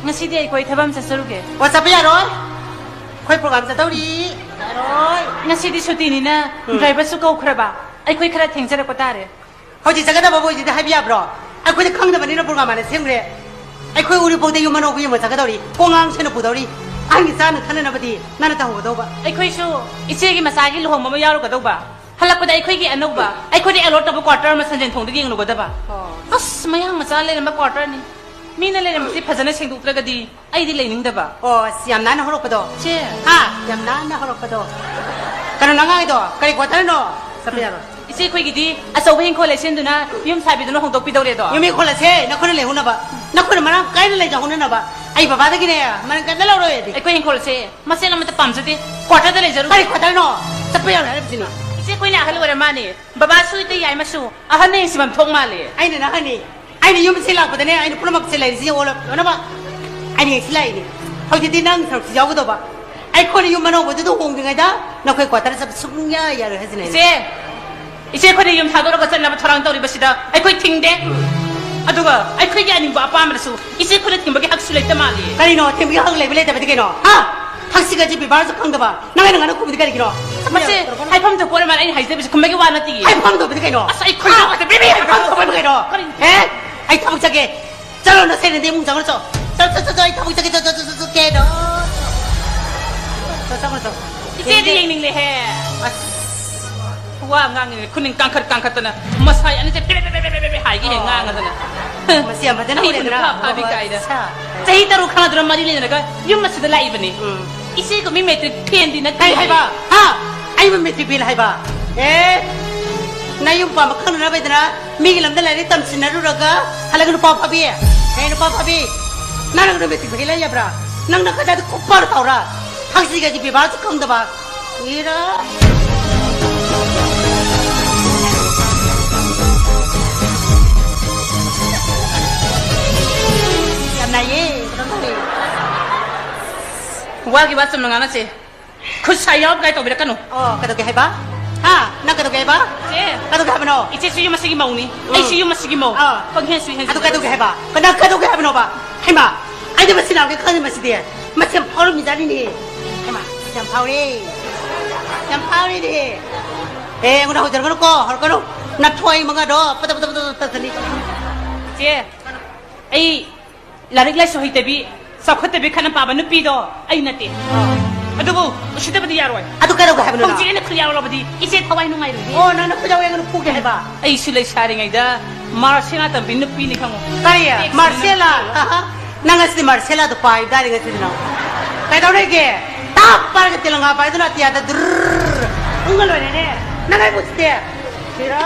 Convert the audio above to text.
งั้นสิเดี๋ยวคุยเทบัมจะสรุปกันว่าจะไปยังร้อยคุยโปรแกรมจะเท่าดีร้อยงั้นสิเดี๋ยวชุดนี้นะไดรเวอร์สุกเอาคราบะไอ้คุยคราทิ้งจะได้ก็ตายเลยเขาจะกันได้บ่บ่จะให้พี่อับรอไอ้คุยจะขังได้แบบนี้นะโปรแกรมมันเสียงเลยไอ้คุยอุริโภคได้ยูมันเอาคุยมันจะกันเท่าดีกงางเช่นผู้เท่าดีไอ้กิจานท่านนั่นแบบนี้นั่นจะหัวตัวบ่ไอ้คุยชูอีเชี่ยกี่มาสายกี่ลูกมันไม่ยาวลูกกระตุกบ่ฮัลโหลก็ได้ไอ้คุยกี่อันนุกบ่ไอ้คุยได้อารมณ์ตัวควอเตอร์มาสัญญาณทงได้ยังลูกกระตุกบ่อัสไม่ยังมาสายเลยนะมาควอเตอร์นี่มีนั่นเลยนะมันที่พัฒนาเชิงตุกตระกดีไอ้ดีเลยนิ่งเด้อบ่โอ้เสียมนั้นเขาลูกกระตุกเชี่ยฮะเสียมนั้นเขาลูกกระตุกกันนั่งไงตัวกันอีกว่าท่านเนาะสัปดาห์อีเชี่ยคุยกี่ดีอาศัยเพียงคนละเช่นดูนะยุ่งสายไปดูนะของตัวปีเดียวเลยตัวยุ่งมีคนละเช่นักคนเลยหุ่นน่ะบ่นักคนมันใกล้เลยจังหุ่นน่ะบ่ไอ้บ้าตะกี้เนี่ยมันกันได้แล้วเลยไอ้คุยยังคนละเช่มาเช่นเรามันจะปั๊มสิควอเตอร์ได้เลยจะรู้กันอีกว่าท่านเนาะสัปดาห์อะไรแบบนี้อีเชี่ยคุยเนี่ยฮัลโหลอะไรมาเนี่ยบ้าสู้ตีใหญ่มาสู้อ่ะฮันนี่สิมันทงมาเลยไอ้เนี่ยนะฮันนี่ไอ้นี่ยุ่งไม่ใช่หลักประเด็นเนี่ยไอ้นี่พวกมันเสียเลยสิโอ้ละนะบ่ไอ้นี่เสียเลยนี่เขาจะดิ้นนั่งสาวสิยาวก็ตัวบ่ไอ้คนยุ่งมันเอาไปตัวหงยังไงจ๊ะนักคุยกว่าแต่สับสุญญาอย่าเลยให้สิเนี่ยเช่อีเช่คนที่ยุ่งทางตัวเราก็จะนับทรางตัวริบสิดาไอ้คุยทิ้งเด็กอะดูก็ไอ้คุยแกนี่บ้าป้ามันสู้อีเช่คนที่ทิ้งไปหักสุดเลยแต่มาเลยกันนี่เนาะทิ้งไปหักเลยไปเลยแต่ไปที่ไหนเนาะฮะหักสิกะจีบบ้านสักครั้งเดียวบ่นั่งไงนั่งนั่งคุยไปที่ไหนกี่เนาะมาเช่ให้พัมตัวคนมันไอ้หายใจไปสักคำไม่กี่วันนาทีให้พัมตัวไปที่ไหนเนาะไอ้คุยเราจะไม่มีให้พัมตัวไปที่ไหนเนาะเอ๊ะไอ้ทับจักรเจ้าเราเส้นเดียวมึงจังเลยจ้ะเจ้าไอ้ทับจักรเจ้าแกเนาะเจ้าเลยจ้ะอีเช่ที่ยังนิ่งเลยแฮว่างางเงี้ยคุณนิ่งกังขัดตัวนะมาใส่อันนี้จะไปหายกี่งางกันตัวนะมาเสียมาจะนั่งเลยนะพาพี่ไก่เด้อจะให้ตารุขนาดนั้นมาดีเลยนะก็ยุ่งมาสุดละอีบันนี่อีเช่ก็ไม่เมตรเพียนดีนะให้บ้าฮะไอ้มันเมตรเพียนให้บ้าเอ๊ะนายยุ่งป่ามาข้างนั้นไปนะมีกี่ลำแต่ละนี่ตั้มสินะรู้หรอกะฮัลโหลนุปาพี่เฮ้ยนุปาพี่นั่งนั่งเมตรเพียนเลยยับระนั่งนั่งก็จะคุปปาร์ต่อระหักสิกะจีบบ้านสักครั้งเดียวบ่นี่ละนายว่ากี่บาทสมงานนะเจ้คุณใช้ยอบไงตัวเบรกันหนูอ๋อกระตุกให้บ้าฮะนั่งกระตุกให้บ้าเจ้กระตุกให้บ้าเนาะอีเจ้ซื้อมาสิกี่โมงนี่ไอ้ซื้อมาสิกี่โมงฟังเฮียซื้อให้กระตุกให้บ้าก็นั่งกระตุกให้บ้าเนาะบ้าให้มาไอ้เดี๋ยวมาสิเราแค่ข้างนี้มาสิเดียมาเสียมพาวล์มีจานนี่ให้มาเสียมพาวล์นี่ดิเอ้คุณเอาจังกันก็เขาก็รู้นัดช่วยมึงก็ดอปัตตนี่เจ้ไอ้ลาริกไล่สวยแต่บีสักคนแต่บีขนาดป้าบันนุปีดอไอ้นั่นเองอะดูกูชิดแต่บัดยารวยอะดูกระดูกให้บ้าผมจีนนักขยาวเราบัดอีเจ้ทวายนุ่งไงรู้ดิโอ้นั่นคุณจะเอาเงินพูดให้บ้าไอ้สุเลชาริงไงด้ามาร์เซล่าแต่บินนุปีนี่ข้างใครอะมาร์เซล่านั่งสิมาร์เซล่าตัวไปได้ยังไงสิน้องใครตัวไหนแกทับปาร์กติลังกาไปตัวนั้นที่อาจจะดุร์อุ้งกันเลยเนี่ยนั่งไงพูดเสียสิระ